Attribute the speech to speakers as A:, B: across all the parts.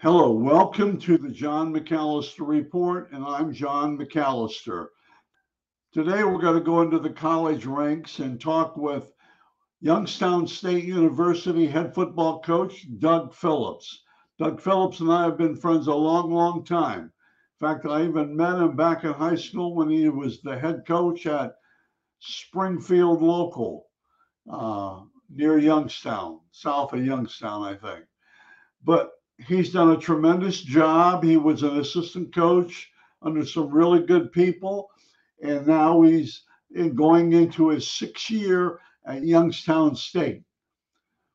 A: Hello, welcome to the John McAllister Report, and I'm John McAllister. Today we're going to go into the college ranks and talk with Youngstown State University head football coach Doug Phillips. Doug Phillips and I have been friends a long, long time. In fact, I even met him back in high school when he was the head coach at Springfield Local near Youngstown, south of Youngstown, I think. But he's done a tremendous job. He was an assistant coach under some really good people, and now he's going into his 6th year at Youngstown State.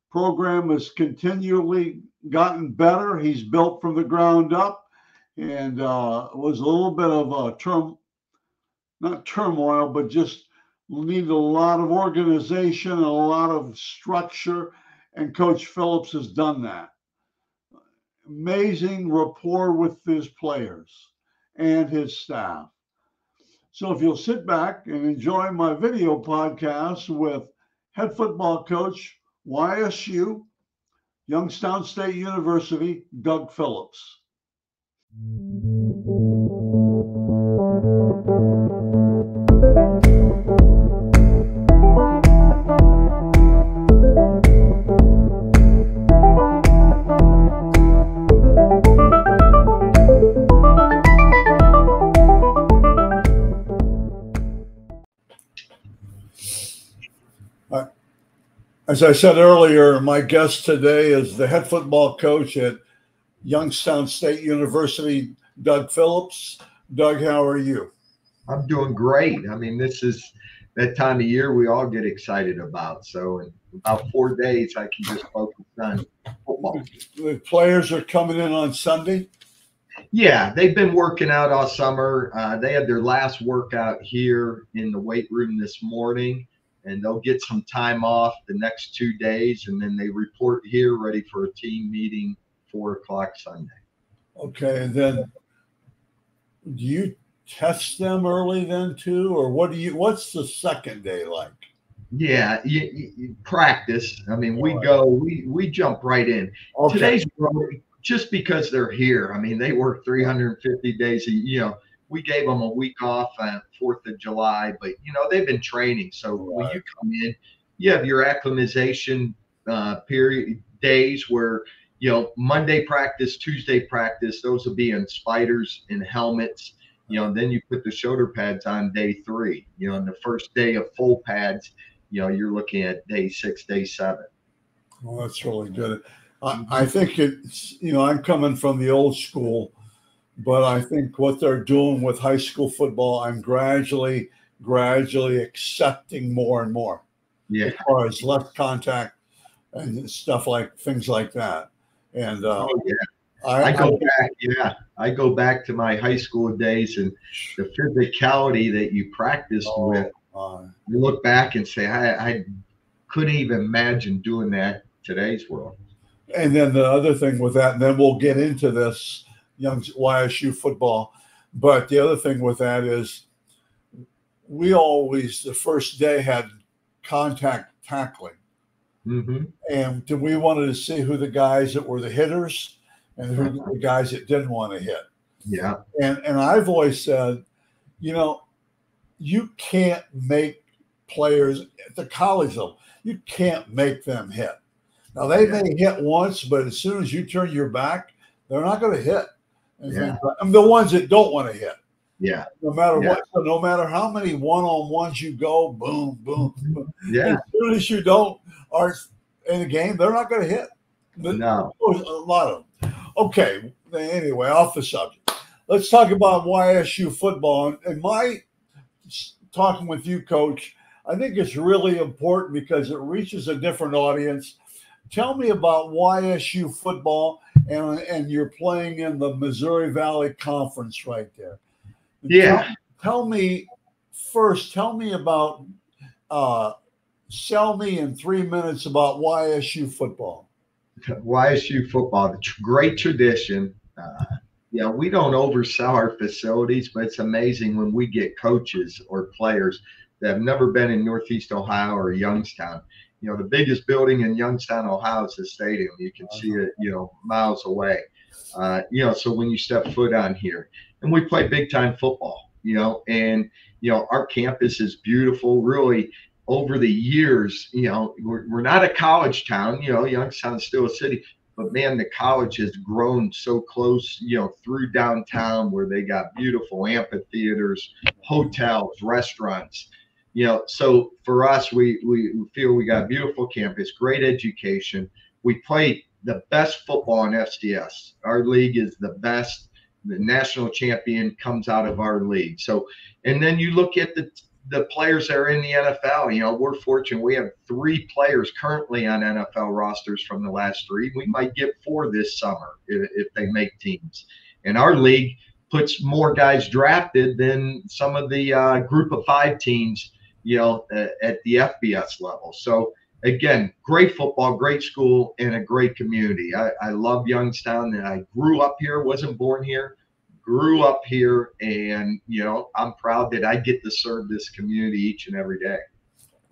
A: Program has continually gotten better. He's built from the ground up, and was a little bit of a not turmoil, but just needed a lot of organization and a lot of structure, and Coach Phillips has done that. Amazing rapport with his players and his staff. So if you'll sit back and enjoy my video podcast with head football coach, YSU, Youngstown State University, Doug Phillips. As I said earlier, my guest today is the head football coach at Youngstown State University, Doug Phillips. Doug, how are you?
B: I'm doing great. I mean, this is that time of year we all get excited about. So in about 4 days, I can just focus on football.
A: The players are coming in on Sunday?
B: Yeah, they've been working out all summer. They had their last workout here in the weight room this morning. And they'll get some time off the next 2 days, and then they report here ready for a team meeting 4 o'clock Sunday.
A: Okay, and then do you test them early then too, or what's the second day like?
B: Yeah, you practice. I mean, we jump right in. Okay. Today's just because they're here. I mean, they work 350 days. We gave them a week off on 4th of July, but, they've been training. So when you come in, you have your acclimatization period days where, Monday practice, Tuesday practice, those will be in spiders and helmets. Then you put the shoulder pads on day 3. And the first day of full pads, you're looking at day 6, day 7.
A: Well, that's really good. I think it's, I'm coming from the old school. But I think what they're doing with high school football, I'm gradually accepting more and more. Yeah. As far as less contact and things like that. And
B: I go back. Yeah, I go back to my high school days and the physicality that you practiced with. You look back and say, I couldn't even imagine doing that in today's world.
A: And then the other thing with that, and then we'll get into this. Young YSU football. But the other thing with that is we always, the first day, had contact tackling. Mm-hmm. And we wanted to see who the guys that were the hitters and who the guys that didn't want to hit.
B: Yeah.
A: And I've always said, you can't make players at the college level, you can't make them hit. Now, they may hit once, but as soon as you turn your back, they're not going to hit. And the ones that don't want to hit.
B: Yeah.
A: No matter what, no matter how many one-on-ones you go, boom, boom, boom.
B: Yeah.
A: As soon as you aren't in the game, they're not going to hit.
B: No.
A: A lot of them. Okay. Anyway, off the subject. Let's talk about YSU football. And my talking with you, Coach, I think it's really important because it reaches a different audience. Tell me about YSU football. And you're playing in the Missouri Valley Conference right there.
B: Yeah.
A: Tell me about, sell me in 3 minutes about YSU football.
B: YSU football, great tradition. We don't oversell our facilities, but it's amazing when we get coaches or players that have never been in Northeast Ohio or Youngstown. The biggest building in Youngstown, Ohio is the stadium. You can see it, miles away. So when you step foot on here, and we play big time football, and our campus is beautiful. Really, over the years, we're not a college town. Youngstown's still a city, but man, the college has grown so close, through downtown where they got beautiful amphitheaters, hotels, restaurants. So for us, we feel we got a beautiful campus, great education. We play the best football in FCS. Our league is the best. The national champion comes out of our league. So, and then you look at the players that are in the NFL. We're fortunate. We have 3 players currently on NFL rosters from the last 3. We might get 4 this summer if they make teams. And our league puts more guys drafted than some of the group of 5 teams, at the FBS level. So again, great football, great school, and a great community. I love Youngstown, and I grew up here, wasn't born here, grew up here, and I'm proud that I get to serve this community each and every day.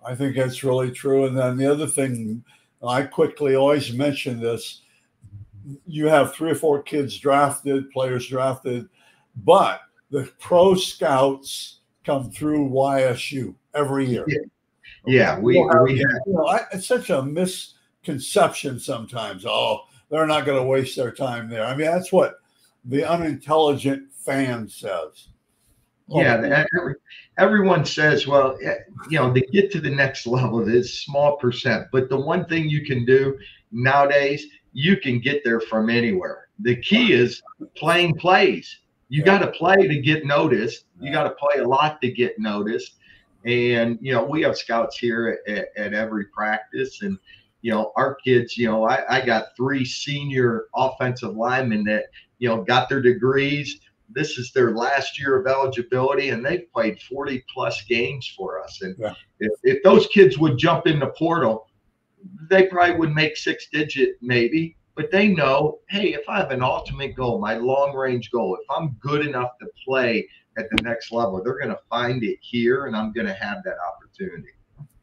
A: I think that's really true. And then the other thing, I quickly always mention this, you have 3 or 4 kids drafted, players drafted, but the pro scouts come through YSU every year.
B: Yeah, we have.
A: It's such a misconception sometimes. Oh, they're not going to waste their time there. I mean, that's what the unintelligent fan says.
B: Yeah, everyone says, well, to get to the next level, it's small percent. But the one thing you can do nowadays, you can get there from anywhere. The key is playing plays. You got to play to get noticed. You got to play a lot to get noticed. And, we have scouts here at every practice. And, our kids, I got 3 senior offensive linemen that, got their degrees. This is their last year of eligibility, and they've played 40 plus games for us. And if those kids would jump in the portal, they probably would make 6-digit maybe. But they know, hey, if I have an ultimate goal, my long range goal, if I'm good enough to play at the next level, they're going to find it here, and I'm going to have that opportunity.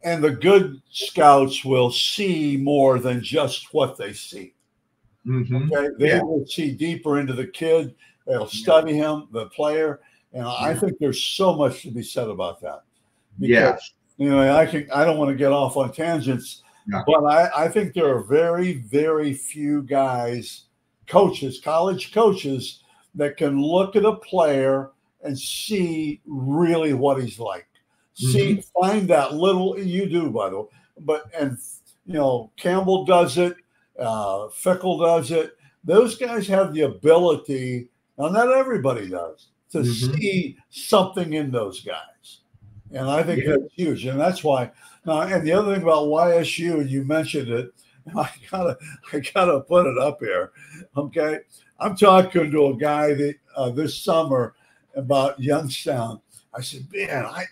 A: And the good scouts will see more than just what they see.
B: Mm-hmm.
A: Okay? They will see deeper into the kid. They'll study him, the player. And I think there's so much to be said about that. Because, I don't want to get off on tangents, but I think there are very, very few guys, coaches, college coaches, that can look at a player and see really what he's like. Find that little, you do, by the way, Campbell does it, Fickle does it. Those guys have the ability, now not everybody does, to see something in those guys. And I think that's huge. And that's why, and the other thing about YSU, and you mentioned it, I gotta put it up here. Okay. I'm talking to a guy that this summer about Youngstown. I said, man, I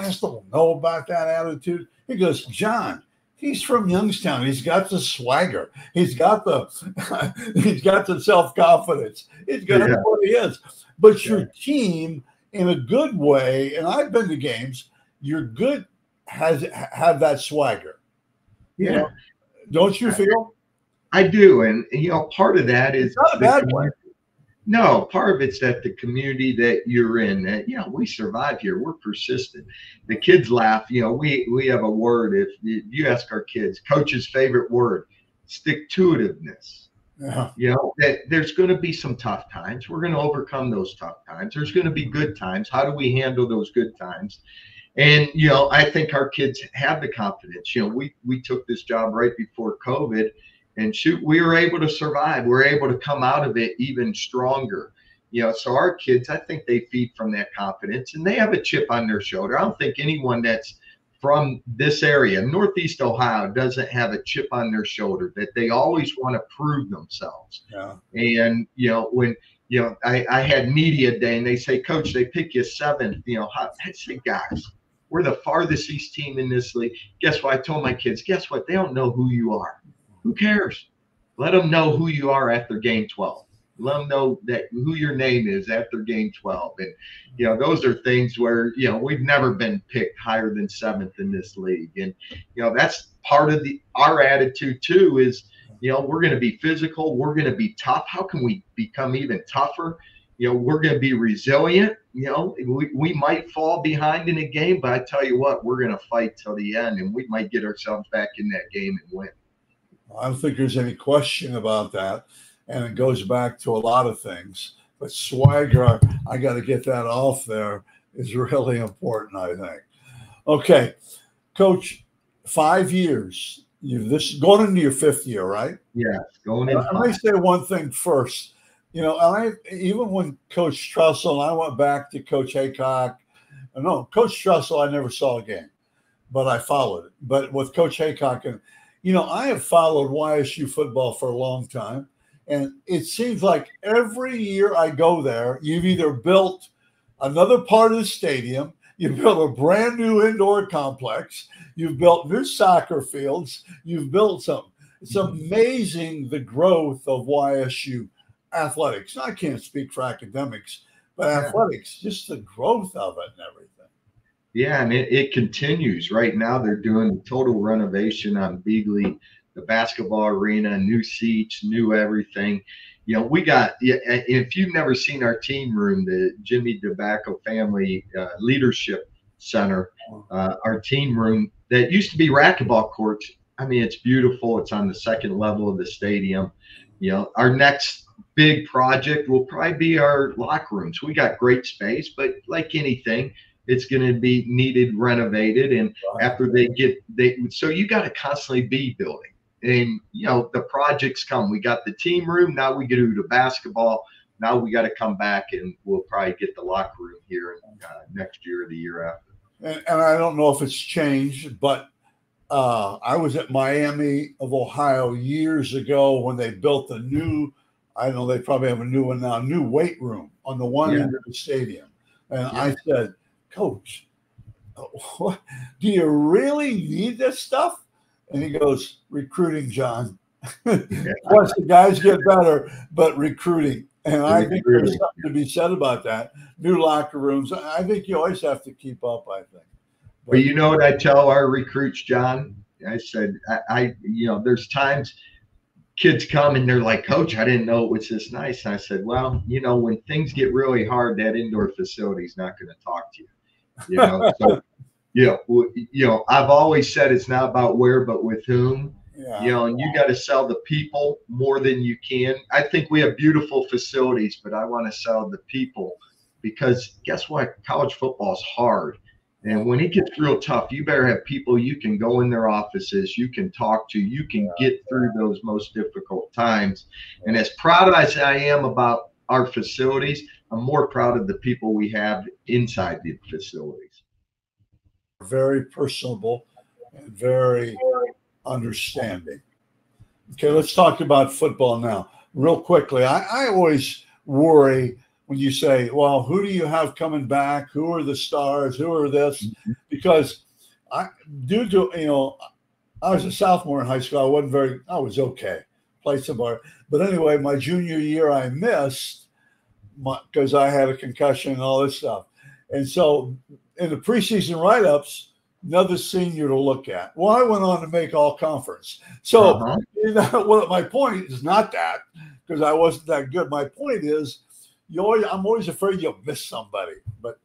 A: just don't know about that attitude. He goes, John, he's from Youngstown. He's got the swagger. He's got the self-confidence. He's got what he is. But your team, in a good way, and I've been to games, your good have that swagger.
B: Yeah.
A: Don't you feel?
B: I do. And part of that is
A: not a bad way.
B: No, part of it's that the community that you're in, that, we survive here. We're persistent. The kids laugh. We have a word. If you ask our kids, coach's favorite word, stick-to-itiveness.
A: Yeah.
B: That there's going to be some tough times. We're going to overcome those tough times. There's going to be good times. How do we handle those good times? And, I think our kids have the confidence. We took this job right before COVID. And we were able to survive. We're able to come out of it even stronger. So our kids, I think they feed from that confidence, and they have a chip on their shoulder. I don't think anyone that's from this area, Northeast Ohio, doesn't have a chip on their shoulder, that they always want to prove themselves.
A: Yeah.
B: And, when, I had media day and they say, Coach, they pick you 7th, I say, guys, we're the farthest east team in this league. Guess what? I told my kids, guess what? They don't know who you are. Who cares? Let them know who you are after game 12. Let them know that who your name is after game 12. And, those are things where, we've never been picked higher than 7th in this league. And, that's part of our attitude too, is, We're going to be physical. We're going to be tough. How can we become even tougher? We're going to be resilient. We might fall behind in a game, but I tell you what, we're going to fight till the end, and we might get ourselves back in that game and win.
C: I don't think there's any question about that. And it goes back to a lot of things. But swagger, I got to get that off there, is really important, I think. Okay, Coach, 5 years. This going into your 5th year, right?
B: Yeah, going in.
C: Let me say one thing first. Even when Coach Trussell and I went back to Coach Haycock, Coach Trussell, I never saw a game, but I followed it. But with Coach Haycock, and I have followed YSU football for a long time, and it seems like every year I go there, you've either built another part of the stadium, you've built a brand new indoor complex, you've built new soccer fields, you've built something. It's amazing the growth of YSU athletics. I can't speak for academics, but athletics, just the growth of it and everything.
B: Yeah, and it continues. Right now, they're doing total renovation on Beagley, the basketball arena, new seats, new everything. We got, if you've never seen our team room, the Jimmy DeBacco Family Leadership Center, our team room that used to be racquetball courts. I mean, it's beautiful. It's on the 2nd level of the stadium. Our next big project will probably be our locker rooms. We got great space, but like anything, it's going to be needed renovated. And after so you got to constantly be building. And, the projects come. We got the team room. Now we get to the basketball. Now we got to come back, and we'll probably get the locker room here next year or the year after.
C: And I don't know if it's changed, but I was at Miami of Ohio years ago when they built the new, I don't know, they probably have a new one now, new weight room on the one end of the stadium. And I said, Coach, what, do you really need this stuff? And he goes, recruiting, John. Once the guys get better, but recruiting. And I think there's something to be said about that. New locker rooms. I think you always have to keep up, I think.
B: But you know what I tell our recruits, John? I said, there's times kids come and they're like, Coach, I didn't know it was this nice. And I said, well, when things get really hard, that indoor facility is not going to talk to you. So, I've always said it's not about where, but with whom. And you got to sell the people more than you can. I think we have beautiful facilities, but I want to sell the people because guess what? College football is hard. And when it gets real tough, you better have people you can go in their offices, you can talk to, you can get through those most difficult times. And as proud as I am about our facilities, I'm more proud of the people we have inside the facilities.
C: Very personable and very understanding. Okay, let's talk about football now. Real quickly, I always worry when you say, well, who do you have coming back? Who are the stars? Who are this? Because I was a sophomore in high school. I was okay. Played somewhere. But anyway, my junior year I missed because I had a concussion and all this stuff. And so in the preseason write-ups, another senior to look at. Well, I went on to make all conference. So my point is not that because I wasn't that good. My point is, I'm always afraid you'll miss somebody. But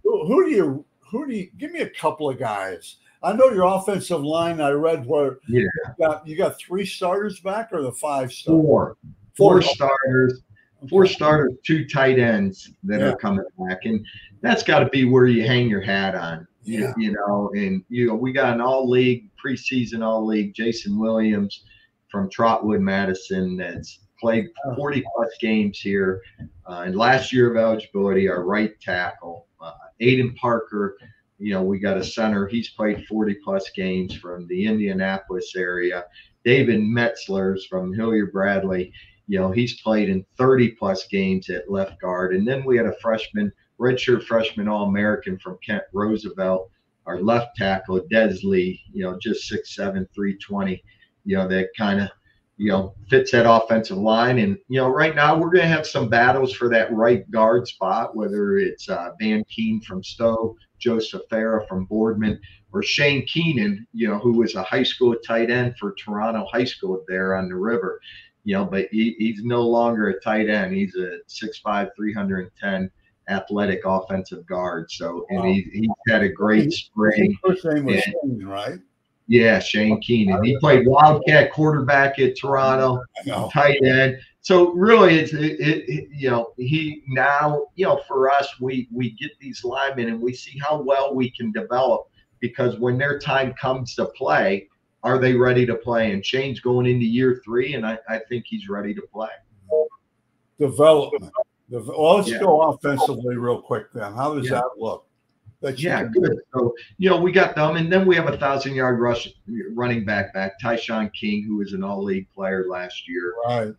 C: who do you give me a couple of guys? I know your offensive line. I read where you got 3 starters back or the 5 starters?
B: Four starters. 4 starters, 2 tight ends that are coming back, and that's got to be where you hang your hat on. And we got an all-league preseason all-league Jason Williams from Trotwood, Madison, that's played 40 plus games here. And last year of eligibility, our right tackle, Aiden Parker. We got a center. He's played 40 plus games from the Indianapolis area. David Metzler's from Hilliard Bradley. He's played in 30 plus games at left guard. And then we had a redshirt freshman All-American from Kent Roosevelt, our left tackle, Des Lee, just 6'7", 320, that kind of, fits that offensive line. And, right now we're going to have some battles for that right guard spot, whether it's Van Keen from Stowe, Joseph Farah from Boardman, or Shane Keenan, who was a high school tight end for Toronto High School there on the river. But he's no longer a tight end. He's a 6'5", 310 athletic offensive guard. So, and he's had a great spring.
C: His first name was Shane, right?
B: Yeah, Shane Keenan. He played Wildcat quarterback at Toronto, tight end. So really, he now, for us, we get these linemen and we see how well we can develop, because when their time comes to play, are they ready to play? And Shane's going into year 3, and I think he's ready to play.
C: Development. Well, let's go offensively real quick then. How does that look?
B: Good. So, we got them, and then we have 1,000-yard running back, Tyshawn King, who was an all-league player last year.
C: Right.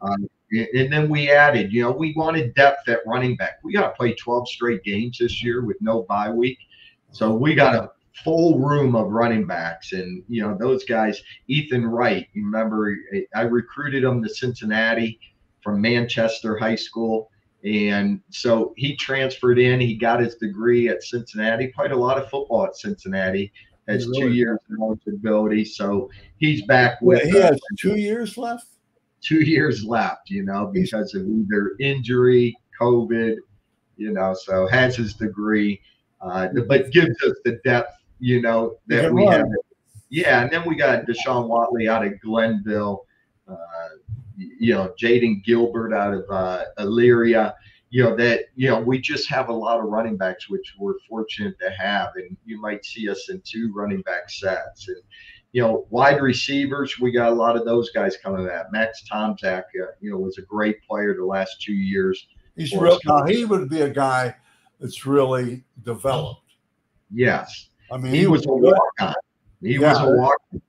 B: And then we added, we wanted depth at running back. We got to play 12 straight games this year with no bye week. So we got a full room of running backs. And, those guys, Ethan Wright, you remember, I recruited him to Cincinnati from Manchester High School. And so he transferred in. He got his degree at Cincinnati, played a lot of football at Cincinnati, has 2 years of eligibility. So he's back with
C: he has 2 years left?
B: 2 years left, because of either injury, COVID, so has his degree, but gives us the depth, that we have. Yeah, and then we got Deshaun Watley out of Glenville, Jaden Gilbert out of Elyria, we just have a lot of running backs, which we're fortunate to have. And you might see us in 2 running back sets. And, wide receivers, we got a lot of those guys coming back. Max Tomczak, was a great player the last 2 years.
C: He would be a guy that's really developed.
B: Yes.
C: I mean,
B: he was a walk-on. He was a walk-on.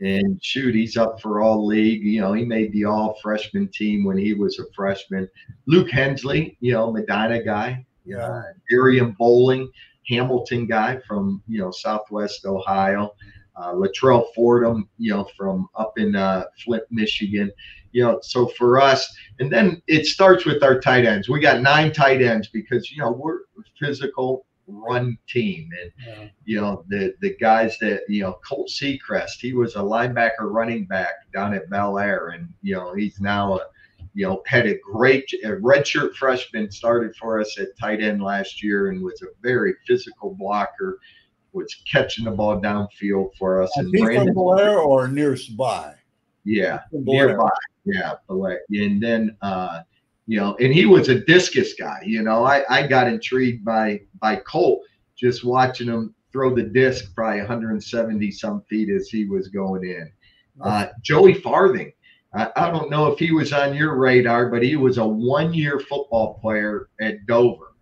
B: And shoot, he's up for all league. He made the all freshman team when he was a freshman. Luke Hensley, Medina guy. Darian Bowling, Hamilton guy from, Southwest Ohio. Latrell Fordham, from up in Flint, Michigan. So for us, and then it starts with our tight ends. We got 9 tight ends because, we're a physical run team. And, the guys that, Colt Seacrest, he was a linebacker running back down at Bel Air. And, he's now, had a redshirt freshman, started for us at tight end last year and was a very physical blocker, was catching the ball downfield for us.
C: And Brandon, from Blair or nearby?
B: Yeah, nearby. Yeah, Blair. And then, and he was a discus guy. I got intrigued by Colt just watching him throw the disc probably 170 some feet as he was going in. Joey Farthing. I don't know if he was on your radar, but he was a 1-year football player at Dover.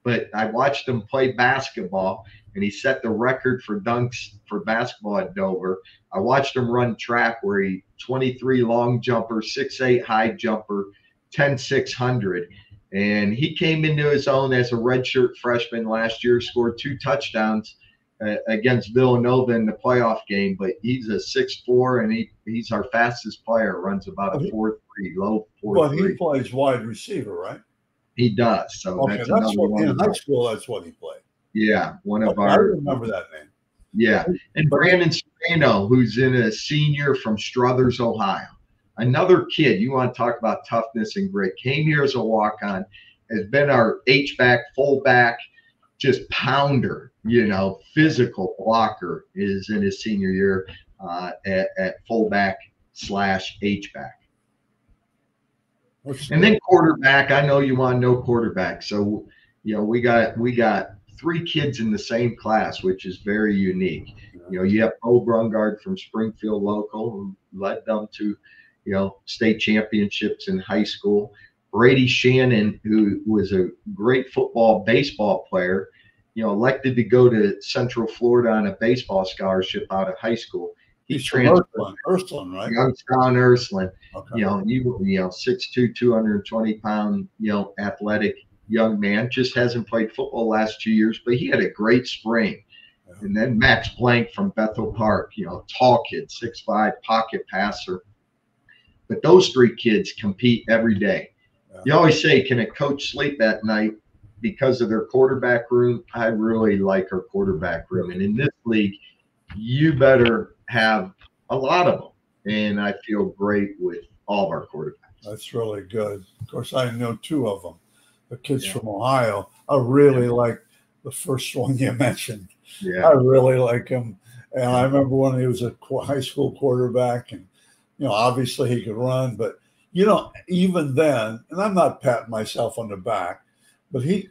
B: But I watched him play basketball, and he set the record for dunks for basketball at Dover. I watched him run track where he 23 long jumper, 6'8" high jumper, 10-600. And he came into his own as a redshirt freshman last year, scored 2 touchdowns against Villanova in the playoff game. But he's a 6'4", and he's our fastest player, runs about a 4'3", low 4'3".
C: Well, he plays wide receiver, right?
B: He does. So
C: that's another one. In high school, that's what he played.
B: Yeah, one of our.
C: I remember that name.
B: Yeah, and Brandon Sereno, who's in a senior from Struthers, Ohio. Another kid, you want to talk about toughness and grit, came here as a walk-on, has been our H-back, fullback, just pounder, physical blocker, is in his senior year at fullback / H-back. And then quarterback, I know you want to know quarterback. So, we got 3 kids in the same class, which is very unique. You have Bo Brungard from Springfield local, who led them to, state championships in high school. Brady Shannon, who was a great baseball player, elected to go to Central Florida on a baseball scholarship out of high school.
C: He's transferred. Ursuline, right?
B: Youngstown Ursuline.
C: Okay.
B: 6'2", 220-pound, athletic young man, just hasn't played football last 2 years, but he had a great spring. Yeah. And then Max Blank from Bethel Park, tall kid, 6'5", pocket passer. But those 3 kids compete every day. Yeah. You always say, can a coach sleep at night? because of their quarterback room. I really like our quarterback room. And in this league, you better have a lot of them. And I feel great with all of our quarterbacks.
C: That's really good. Of course, I know two of them, the kids from Ohio. I really like the first one you mentioned.
B: Yeah.
C: I really like him. And I remember when he was a high school quarterback, and, obviously he could run, but, even then, and I'm not patting myself on the back, but he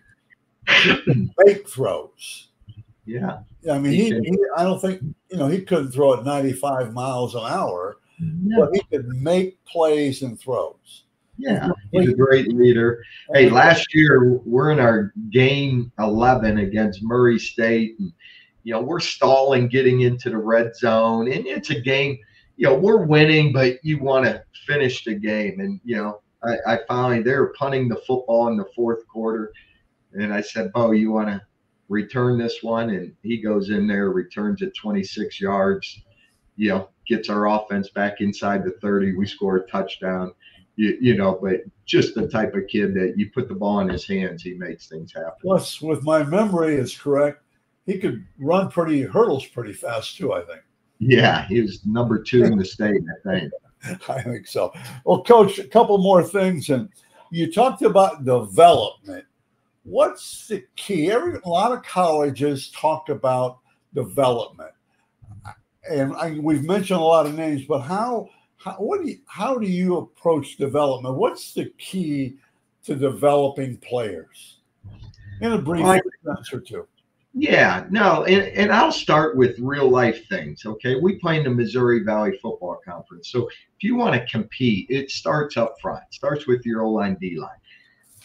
C: could make throws.
B: Yeah.
C: I mean, I don't think, he couldn't throw at 95 miles an hour, but he could make plays and throws.
B: Yeah, he's a great leader. Hey, last year we're in our game 11 against Murray State, and we're stalling getting into the red zone, and it's a game. We're winning, but you want to finish the game. And I finally, they were punting the football in the fourth quarter, and I said, "Bo, you want to return this one?" And he goes in there, returns it 26 yards. Gets our offense back inside the 30. We score a touchdown. But just the type of kid that you put the ball in his hands, he makes things happen.
C: Plus, with my memory is correct, he could run hurdles pretty fast too, I think.
B: Yeah, he was number 2 in the state, I think.
C: I think so. Well, Coach, a couple more things. And you talked about development. What's the key? A lot of colleges talk about development. And we've mentioned a lot of names, but how do you approach development? What's the key to developing players? In a brief sentence or two.
B: Yeah, no, and I'll start with real life things. Okay, we play in the Missouri Valley Football Conference, so if you want to compete, it starts up front. It starts with your O-line, D-line.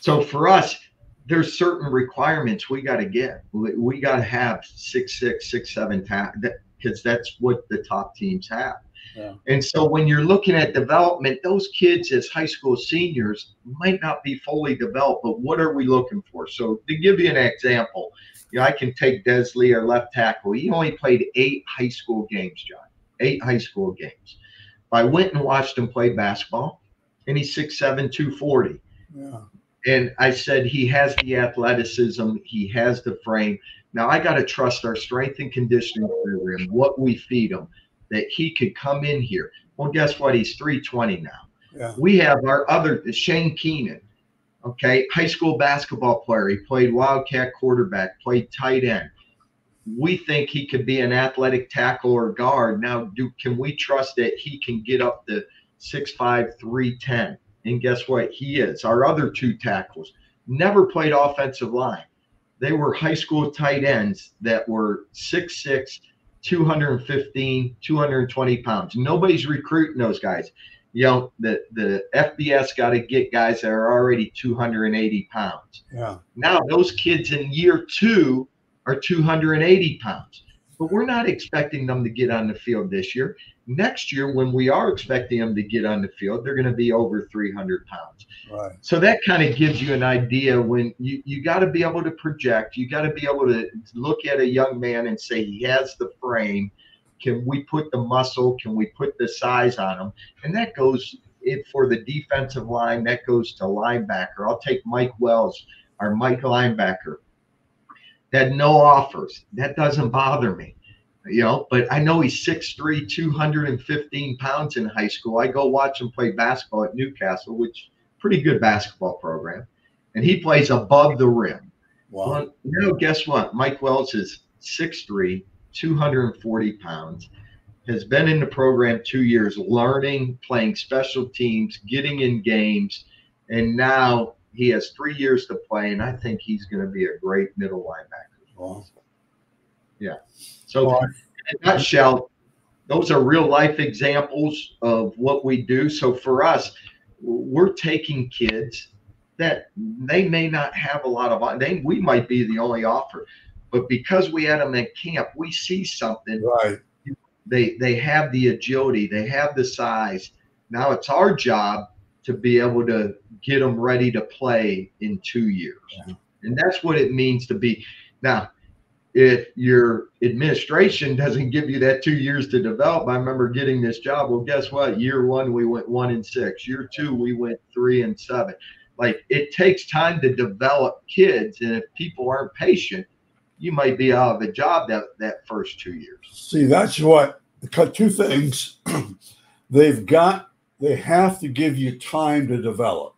B: So for us, there's certain requirements we got to get. We got to have 6'6", 6'7", because that's what the top teams have. Yeah. And so when you're looking at development, those kids as high school seniors might not be fully developed, but what are we looking for? So to give you an example, I can take Desley, our left tackle. He only played 8 high school games, John. 8 high school games. I went and watched him play basketball, and he's 6'7", 240. Yeah. And I said he has the athleticism, he has the frame. Now I got to trust our strength and conditioning program, what we feed him, that he could come in here. Well, guess what? He's 320 now. Yeah. We have our other Shane Keenan. Okay, high school basketball player. He played Wildcat quarterback, played tight end. We think he could be an athletic tackle or guard. Now, can we trust that he can get up to 6'5", 310? And guess what? He is. Our other 2 tackles never played offensive line. They were high school tight ends that were 6'6", 215, 220 pounds. Nobody's recruiting those guys. The FBS got to get guys that are already 280 pounds. Yeah. Now those kids in year 2 are 280 pounds. But we're not expecting them to get on the field this year. Next year, when we are expecting them to get on the field, they're going to be over 300 pounds. Right. So that kind of gives you an idea when you got to be able to project. You got to be able to look at a young man and say he has the frame. Can we put the muscle? Can we put the size on him? And that goes for the defensive line. That goes to linebacker. I'll take Mike Wells, our Mike linebacker. Had no offers. That doesn't bother me, but I know he's 6'3", 215 pounds in high school. I go watch him play basketball at Newcastle, which pretty good basketball program, and he plays above the rim. Wow. Well, guess what? Mike Wells is 6'3", 240 pounds, has been in the program 2 years, learning, playing special teams, getting in games, and now he has 3 years to play, and I think he's going to be a great middle linebacker. Wow. Yeah. So in a nutshell, those are real life examples of what we do. So for us, we're taking kids that they may not have a lot of, we might be the only offer, but because we had them at camp, we see something. Right. They have the agility, they have the size. Now it's our job to be able to get them ready to play in 2 years. Yeah. And that's what it means to be. Now, if your administration doesn't give you that 2 years to develop, I remember getting this job. Well, guess what? Year 1, we went 1-6. Year 2, we went 3-7. Like, it takes time to develop kids, and if people aren't patient, you might be out of a job that first 2 years.
C: See, that's what two things. They have to give you time to develop.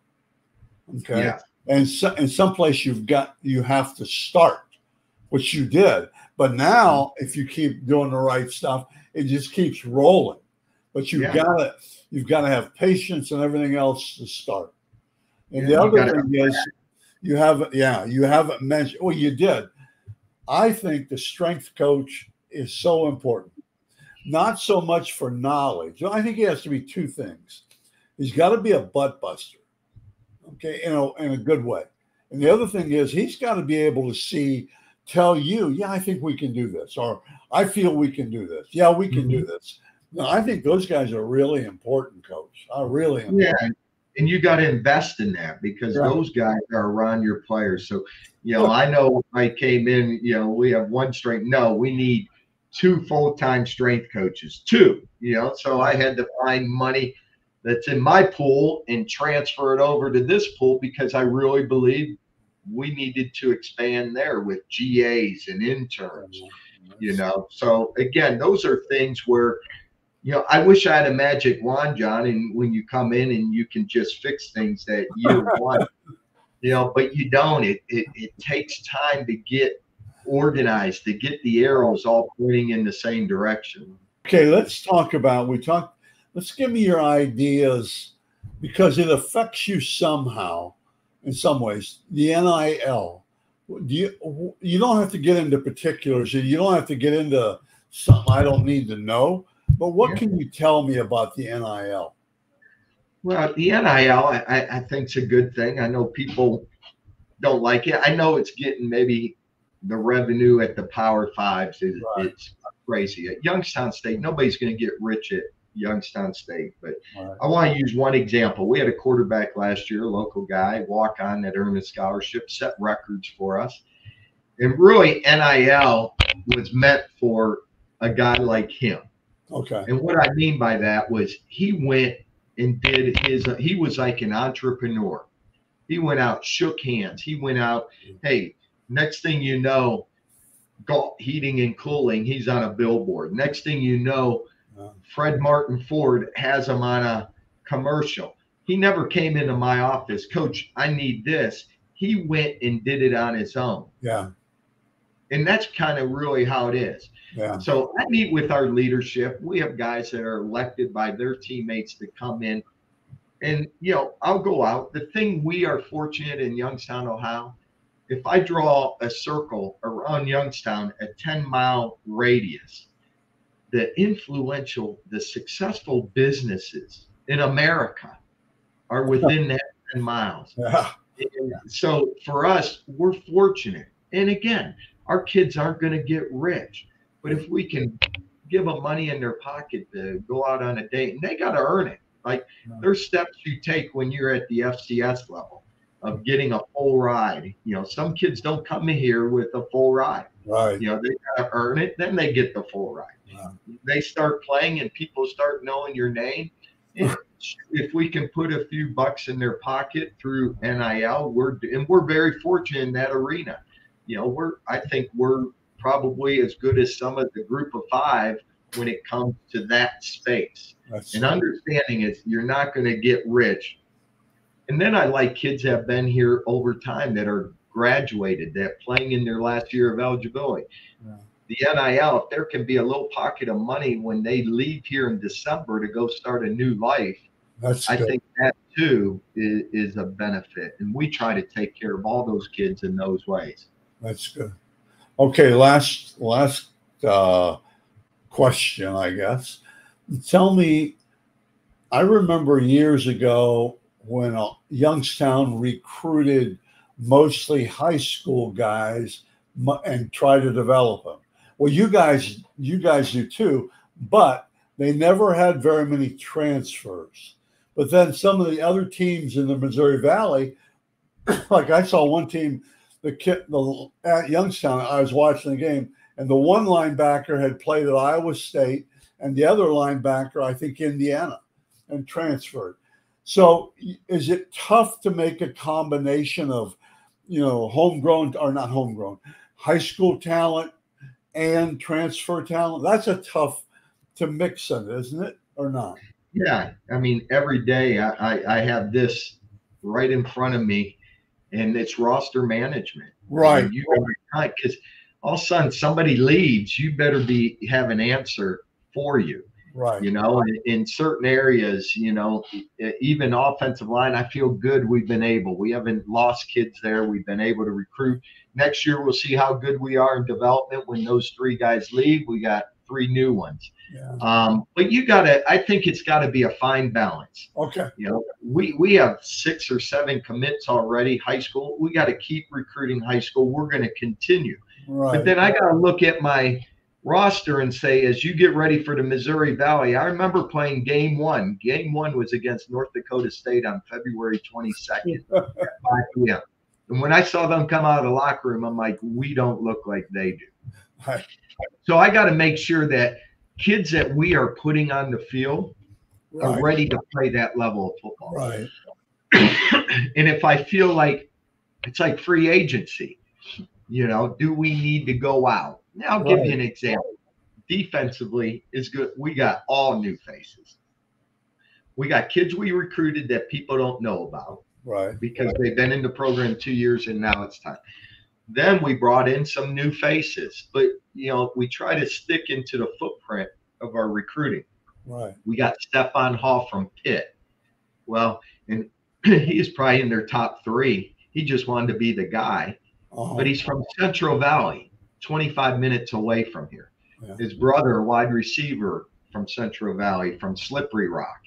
C: Okay.
B: Yeah.
C: And so, in some place you have to start, which you did. But now if you keep doing the right stuff, it just keeps rolling. But you've got to have patience and everything else to start. And the other thing is you haven't mentioned, well, you did. I think the strength coach is so important. Not so much for knowledge. I think he has to be two things. He's got to be a butt buster, okay, in a good way. And the other thing is he's got to be able to tell you, yeah, I think we can do this, or I feel we can do this. Yeah, we can do this. No, I think those guys are really important, Coach. Really important.
B: Yeah, and you got to invest in that, because those guys are around your players. So, I know I came in, we have one strength. No, we need 2 full-time strength coaches, 2, so I had to find money that's in my pool and transfer it over to this pool, because I really believe we needed to expand there with GAs and interns, So again, those are things where, I wish I had a magic wand, John, and when you come in and you can just fix things that year one, but you don't. It takes time to get organized, to get the arrows all pointing in the same direction.
C: Okay, let's give me your ideas, because it affects you somehow, in some ways, the NIL. You don't have to get into particulars, you don't have to get into something I don't need to know, but what can you tell me about the NIL?
B: Well, the NIL, I think it's a good thing. I know people don't like it. I know it's getting maybe the revenue at the Power Fives it's crazy. At Youngstown State, nobody's going to get rich at Youngstown State. But I want to use one example. We had a quarterback last year, a local guy, walk on, that earned a scholarship, set records for us. And really, NIL was meant for a guy like him.
C: Okay.
B: And what I mean by that was he went and did he was like an entrepreneur. He went out, shook hands. He went out, hey, next thing you know, Gulf Heating and Cooling, he's on a billboard. Next thing you know, Fred Martin Ford has him on a commercial. He never came into my office, Coach, I need this. He went and did it on his own.
C: Yeah.
B: And that's kind of really how it is.
C: Yeah.
B: So I meet with our leadership. We have guys that are elected by their teammates to come in. And, I'll go out. The thing we are fortunate in Youngstown, Ohio, if I draw a circle around Youngstown, a 10-mile radius, the successful businesses in America are within that 10 miles.
C: Yeah.
B: And so for us, we're fortunate. And again, our kids aren't going to get rich. But if we can give them money in their pocket to go out on a date, and they got to earn it. Like, there's steps you take when you're at the FCS level of getting a full ride. Some kids don't come in here with a full ride.
C: Right.
B: They got to earn it, then they get the full ride. Yeah. They start playing and people start knowing your name. And if we can put a few bucks in their pocket through NIL, we're very fortunate in that arena. I think we're probably as good as some of the group of 5 when it comes to that space. And understanding is you're not going to get rich. And then I like kids that have been here over time that are graduated, that playing in their last year of eligibility. Yeah. The NIL, if there can be a little pocket of money when they leave here in December to go start a new life, I think that too is a benefit. And we try to take care of all those kids in those ways.
C: That's good. Okay, last question, I guess. Tell me, I remember years ago when Youngstown recruited mostly high school guys and tried to develop them. Well, you guys do too, but they never had very many transfers. But then some of the other teams in the Missouri Valley, like I saw one team, at Youngstown, I was watching the game, and the one linebacker had played at Iowa State, and the other linebacker, I think, Indiana, and transferred. So is it tough to make a combination of, homegrown or not homegrown, high school talent and transfer talent? That's a tough to mix it, isn't it, or not?
B: Yeah, I mean, every day I have this right in front of me, and it's roster management.
C: Right.
B: I mean, you because all of a sudden somebody leaves, you better have an answer for you.
C: Right.
B: In certain areas, even offensive line, I feel good. We haven't lost kids there. We've been able to recruit. Next year, we'll see how good we are in development. When those 3 guys leave, we got 3 new ones.
C: Yeah.
B: But I think it's got to be a fine balance.
C: Okay.
B: We have 6 or 7 commits already, high school. We got to keep recruiting high school. We're going to continue.
C: Right.
B: But then I got to look at my roster and say, as you get ready for the Missouri Valley, I remember playing game 1. Game 1 was against North Dakota State on February 22nd at 5 p.m. And when I saw them come out of the locker room, I'm like, we don't look like they do.
C: Right.
B: So I got to make sure that kids that we are putting on the field are ready to play that level of football.
C: Right.
B: And if I feel like it's like free agency, do we need to go out? Now, I'll give you an example. Defensively is good. We got all new faces. We got kids we recruited that people don't know about.
C: Right.
B: Because they've been in the program 2 years and now it's time. Then we brought in some new faces. But, we try to stick into the footprint of our recruiting.
C: Right.
B: We got Stephon Hall from Pitt. Well, and he's probably in their top 3. He just wanted to be the guy.
C: Uh-huh.
B: But he's from Central Valley, 25 minutes away from here.
C: Yeah.
B: His brother, a wide receiver from Central Valley, from Slippery Rock.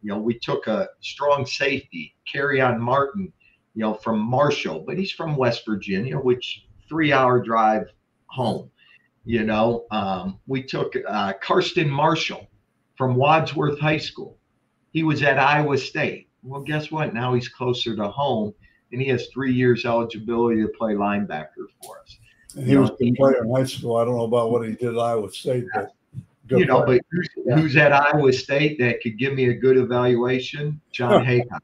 B: We took a strong safety, Kerryon Martin, from Marshall, but he's from West Virginia, which 3-hour drive home. We took Karsten Marshall from Wadsworth High School. He was at Iowa State. Well, guess what? Now he's closer to home, and he has 3 years eligibility to play linebacker for us.
C: And he was a good player in high school. I don't know about what he did at Iowa State, but
B: but who's at Iowa State that could give me a good evaluation? John Haycock.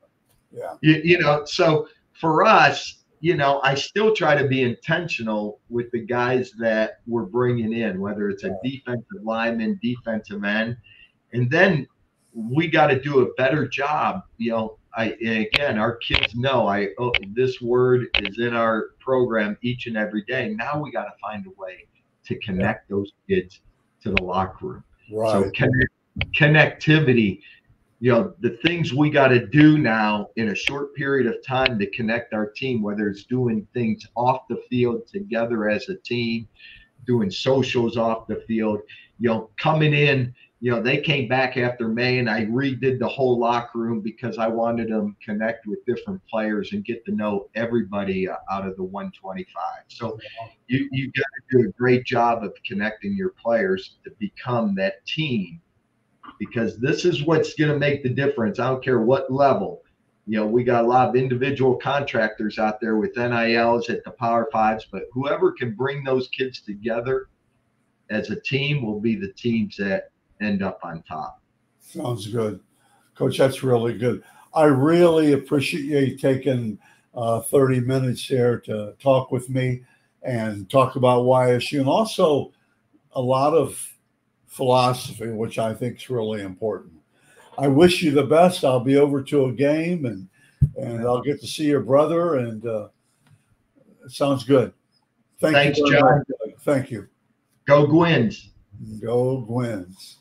C: Yeah.
B: So for us, I still try to be intentional with the guys that we're bringing in, whether it's a defensive lineman, defensive end, and then we got to do a better job. Again, our kids know this word is in our program each and every day. Now we got to find a way to connect those kids to the locker room.
C: Right.
B: So connectivity, the things we got to do now in a short period of time to connect our team, whether it's doing things off the field together as a team, doing socials off the field, coming in. They came back after May, and I redid the whole locker room because I wanted them to connect with different players and get to know everybody out of the 125. So you got to do a great job of connecting your players to become that team, because this is what's going to make the difference. I don't care what level. We got a lot of individual contractors out there with NILs at the Power Fives, but whoever can bring those kids together as a team will be the teams that end up on top.
C: Sounds good. Coach, that's really good. I really appreciate you taking 30 minutes here to talk with me and talk about YSU, and also a lot of philosophy, which I think is really important. I wish you the best. I'll be over to a game and I'll get to see your brother, and it sounds good.
B: Thanks, John.
C: Thank you.
B: Go Gwins.
C: Go Gwins.